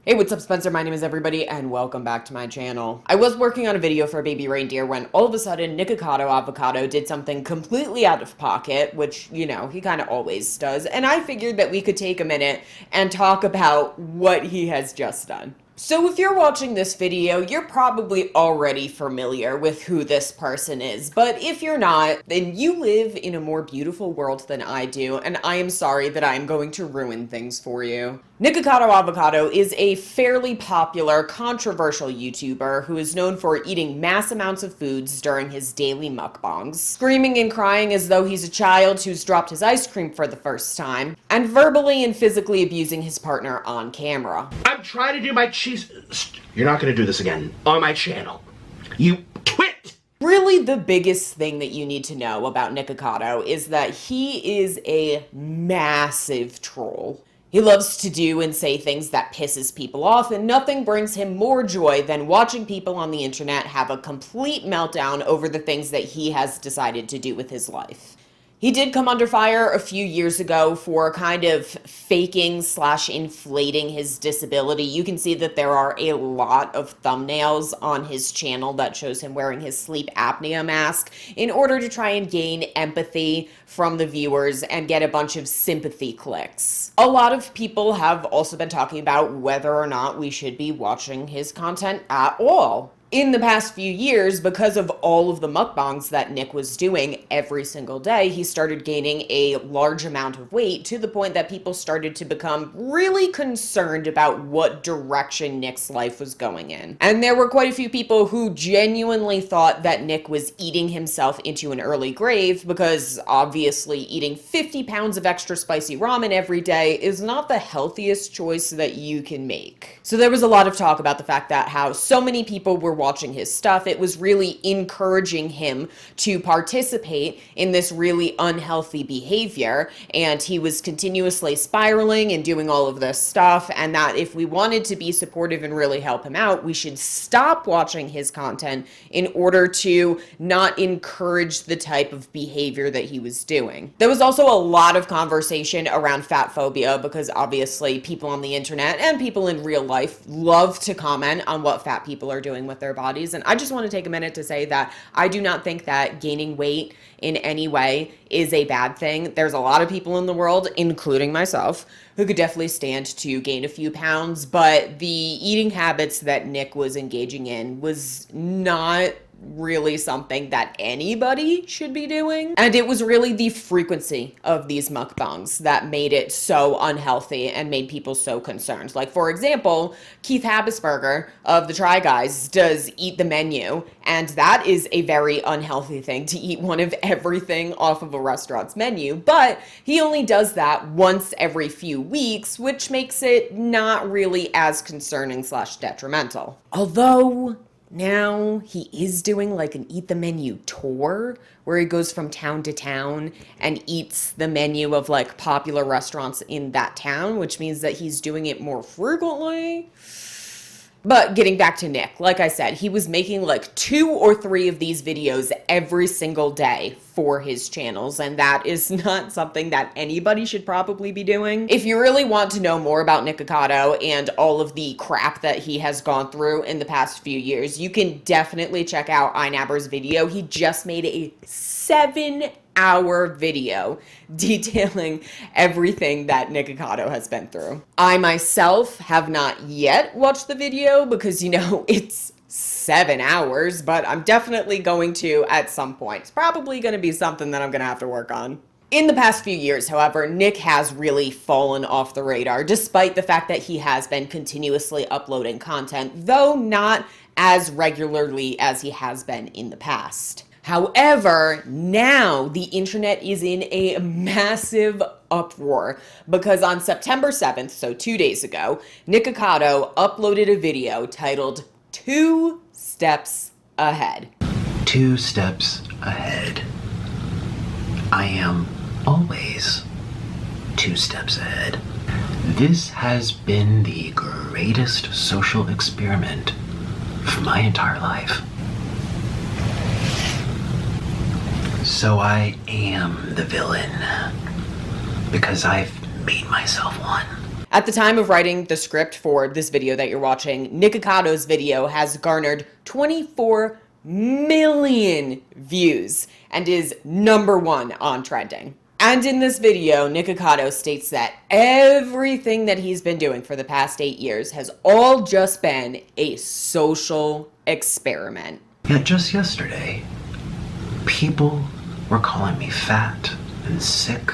Hey, what's up, Spencer? My name is everybody, and welcome back to my channel. I was working on a video for a baby reindeer when all of a sudden Nikacado Avocado did something completely out of pocket, which, you know, he kind of always does, and I figured that we could take a minute and talk about what he has just done. So if you're watching this video, you're probably already familiar with who this person is, but if you're not, then you live in a more beautiful world than I do, and I am sorry that I'm going to ruin things for you. Nikacado Avocado is a fairly popular, controversial YouTuber who is known for eating mass amounts of foods during his daily mukbangs, screaming and crying as though he's a child who's dropped his ice cream for the first time, and verbally and physically abusing his partner on camera. I'm trying to do my cheese. You're not going to do this again on my channel. You quit! Really, the biggest thing that you need to know about Nikacado is that he is a massive troll. He loves to do and say things that pisses people off, and nothing brings him more joy than watching people on the internet have a complete meltdown over the things that he has decided to do with his life. He did come under fire a few years ago for kind of faking / inflating his disability. You can see that there are a lot of thumbnails on his channel that shows him wearing his sleep apnea mask in order to try and gain empathy from the viewers and get a bunch of sympathy clicks. A lot of people have also been talking about whether or not we should be watching his content at all. In the past few years, because of all of the mukbangs that Nick was doing every single day, he started gaining a large amount of weight to the point that people started to become really concerned about what direction Nick's life was going in. And there were quite a few people who genuinely thought that Nick was eating himself into an early grave because obviously eating 50 pounds of extra spicy ramen every day is not the healthiest choice that you can make. So there was a lot of talk about the fact that how so many people were watching his stuff, it was really encouraging him to participate in this really unhealthy behavior, and he was continuously spiraling and doing all of this stuff, and that if we wanted to be supportive and really help him out, we should stop watching his content in order to not encourage the type of behavior that he was doing. There was also a lot of conversation around fat phobia because obviously people on the internet and people in real life love to comment on what fat people are doing with their bodies. And I just want to take a minute to say that I do not think that gaining weight in any way is a bad thing. There's a lot of people in the world, including myself, who could definitely stand to gain a few pounds, but the eating habits that Nick was engaging in was not really something that anybody should be doing. And it was really the frequency of these mukbangs that made it so unhealthy and made people so concerned. Like, for example, Keith Habisberger of the Try Guys does Eat the Menu, and that is a very unhealthy thing to eat one of everything off of a restaurant's menu, but he only does that once every few weeks, which makes it not really as concerning / detrimental. Although now he is doing like an Eat the Menu tour where he goes from town to town and eats the menu of like popular restaurants in that town, which means that he's doing it more frequently. But getting back to Nick, like I said, he was making like 2 or 3 of these videos every single day for his channels, and that is not something that anybody should probably be doing. If you really want to know more about Nikacado and all of the crap that he has gone through in the past few years, you can definitely check out iNabber's video. He just made a 7-hour video detailing everything that Nikacado has been through. I myself have not yet watched the video because, you know, it's 7 hours, but I'm definitely going to at some point. It's probably going to be something that I'm going to have to work on. In the past few years, however, Nick has really fallen off the radar, despite the fact that he has been continuously uploading content, though not as regularly as he has been in the past. However, now the internet is in a massive uproar because on September 7th, so 2 days ago, Nikacado uploaded a video titled 2 Steps Ahead. 2 steps ahead. I am always 2 steps ahead. This has been the greatest social experiment for my entire life. So I am the villain because I've made myself one. At the time of writing the script for this video that you're watching, Nikacado's video has garnered 24 million views and is #1 on trending. And in this video, Nikacado states that everything that he's been doing for the past 8 years has all just been a social experiment. Yet just yesterday, people were calling me fat and sick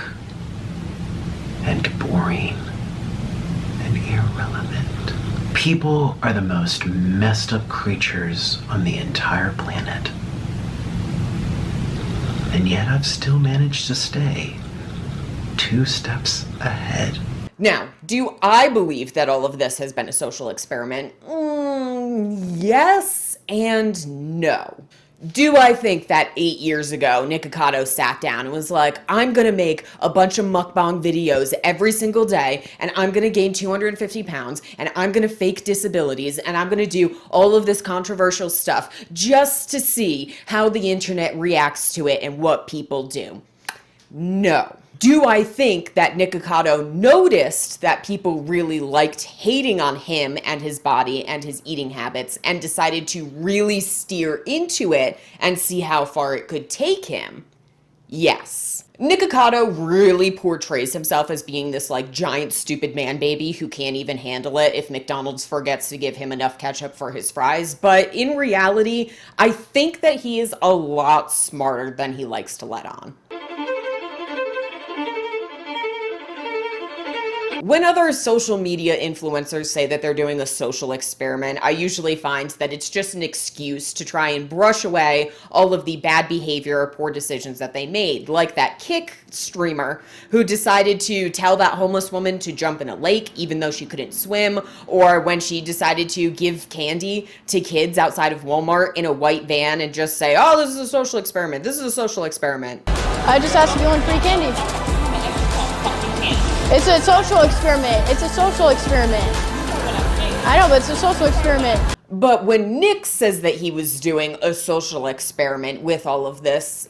and boring and irrelevant. People are the most messed up creatures on the entire planet. And yet I've still managed to stay 2 steps ahead. Now, do I believe that all of this has been a social experiment? Yes and no. Do I think that 8 years ago, Nikacado sat down and was like, I'm gonna make a bunch of mukbang videos every single day, and I'm gonna gain 250 pounds, and I'm gonna fake disabilities, and I'm gonna do all of this controversial stuff just to see how the internet reacts to it and what people do? No. Do I think that Nikacado noticed that people really liked hating on him and his body and his eating habits and decided to really steer into it and see how far it could take him? Yes. Nikacado really portrays himself as being this like giant stupid man baby who can't even handle it if McDonald's forgets to give him enough ketchup for his fries, but in reality, I think that he is a lot smarter than he likes to let on. When other social media influencers say that they're doing a social experiment, I usually find that it's just an excuse to try and brush away all of the bad behavior or poor decisions that they made, like that Kick streamer who decided to tell that homeless woman to jump in a lake even though she couldn't swim, or when she decided to give candy to kids outside of Walmart in a white van and just say, oh, this is a social experiment, this is a social experiment. I just asked if you want free candy. It's a social experiment. It's a social experiment. I know, but it's a social experiment. But when Nick says that he was doing a social experiment with all of this,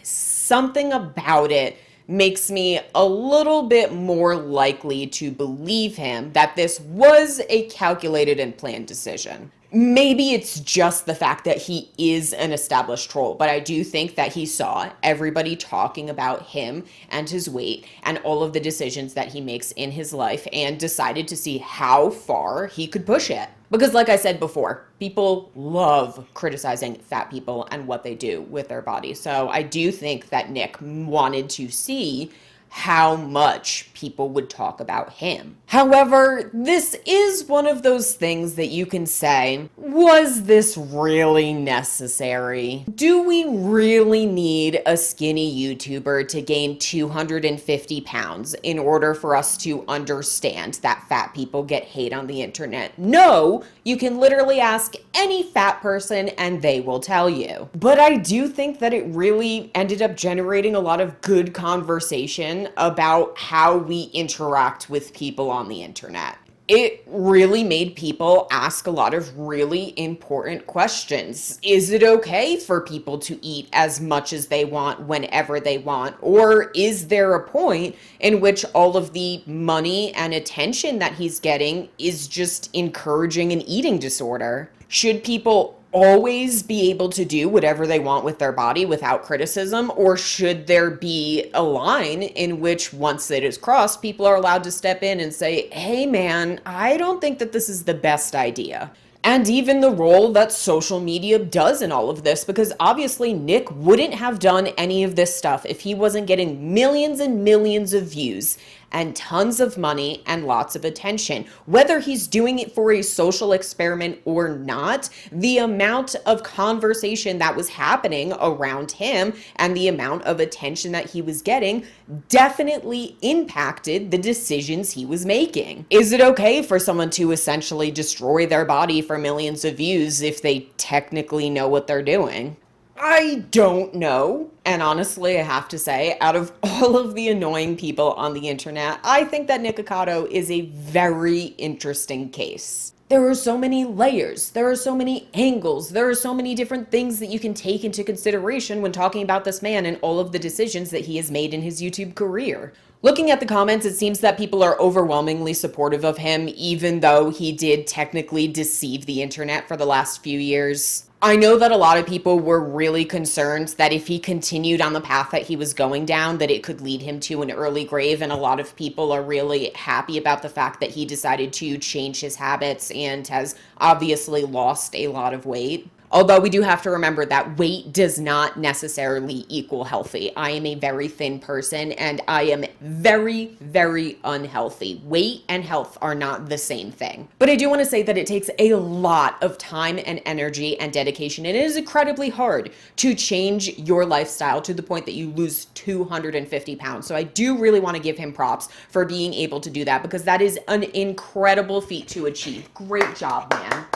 something about it makes me a little bit more likely to believe him that this was a calculated and planned decision. Maybe it's just the fact that he is an established troll, but I do think that he saw everybody talking about him and his weight and all of the decisions that he makes in his life and decided to see how far he could push it. Because like I said before, people love criticizing fat people and what they do with their body. So I do think that Nick wanted to see how much people would talk about him. However, this is one of those things that you can say, was this really necessary? Do we really need a skinny YouTuber to gain 250 pounds in order for us to understand that fat people get hate on the internet? No, you can literally ask any fat person and they will tell you. But I do think that it really ended up generating a lot of good conversation about how we interact with people on the internet. It really made people ask a lot of really important questions. Is it okay for people to eat as much as they want whenever they want? Or is there a point in which all of the money and attention that he's getting is just encouraging an eating disorder? Should people always be able to do whatever they want with their body without criticism, or should there be a line in which once it is crossed, people are allowed to step in and say, hey man, I don't think that this is the best idea? And even the role that social media does in all of this, because obviously Nick wouldn't have done any of this stuff if he wasn't getting millions and millions of views and tons of money and lots of attention. Whether he's doing it for a social experiment or not, the amount of conversation that was happening around him and the amount of attention that he was getting definitely impacted the decisions he was making. Is it okay for someone to essentially destroy their body for millions of views if they technically know what they're doing? I don't know. And honestly, I have to say, out of all of the annoying people on the internet, I think that Nikacado is a very interesting case. There are so many layers, there are so many angles, there are so many different things that you can take into consideration when talking about this man and all of the decisions that he has made in his YouTube career. Looking at the comments, it seems that people are overwhelmingly supportive of him, even though he did technically deceive the internet for the last few years. I know that a lot of people were really concerned that if he continued on the path that he was going down, that it could lead him to an early grave, and a lot of people are really happy about the fact that he decided to change his habits and has obviously lost a lot of weight. Although we do have to remember that weight does not necessarily equal healthy. I am a very thin person and I am very, very unhealthy. Weight and health are not the same thing. But I do want to say that it takes a lot of time and energy and dedication, and it is incredibly hard to change your lifestyle to the point that you lose 250 pounds. So I do really want to give him props for being able to do that, because that is an incredible feat to achieve. Great job, man.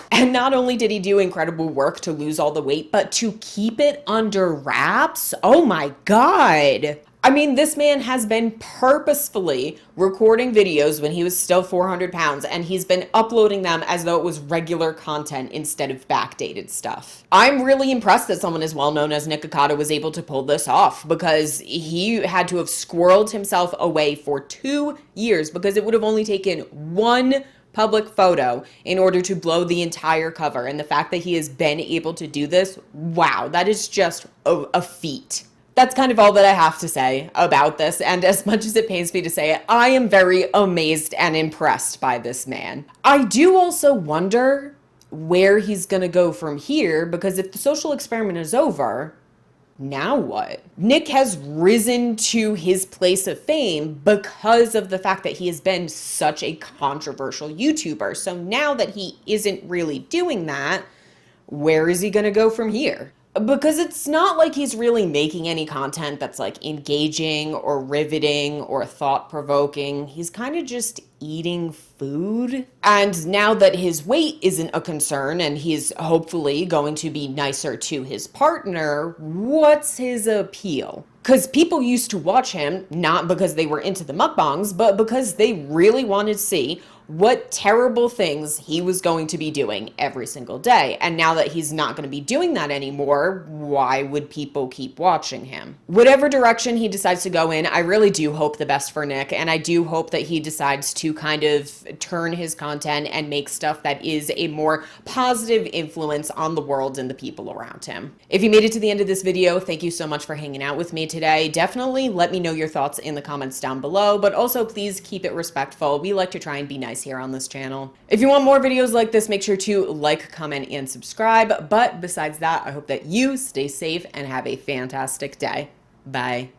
And not only did he do incredible work to lose all the weight, but to keep it under wraps. Oh my God. I mean, this man has been purposefully recording videos when he was still 400 pounds, and he's been uploading them as though it was regular content instead of backdated stuff. I'm really impressed that someone as well known as Nikacado was able to pull this off, because he had to have squirreled himself away for 2 years, because it would have only taken one public photo in order to blow the entire cover. And the fact that he has been able to do this, wow, that is just a feat. That's kind of all that I have to say about this, and as much as it pains me to say it, I am very amazed and impressed by this man. I do also wonder where he's gonna go from here, because if the social experiment is over, now what? Nick has risen to his place of fame because of the fact that he has been such a controversial YouTuber. So now that he isn't really doing that, where is he gonna go from here? Because it's not like he's really making any content that's like engaging or riveting or thought-provoking. He's kind of just eating food. And now that his weight isn't a concern and he's hopefully going to be nicer to his partner, what's his appeal? Because people used to watch him not because they were into the mukbangs, but because they really wanted to see what terrible things he was going to be doing every single day. And now that he's not going to be doing that anymore, why would people keep watching him? Whatever direction he decides to go in, I really do hope the best for Nick, and I do hope that he decides to kind of turn his content and make stuff that is a more positive influence on the world and the people around him. If you made it to the end of this video, thank you so much for hanging out with me today. Definitely let me know your thoughts in the comments down below, but also please keep it respectful. We like to try and be nice here on this channel. If you want more videos like this, make sure to like, comment, and subscribe. But besides that, I hope that you stay safe and have a fantastic day. Bye.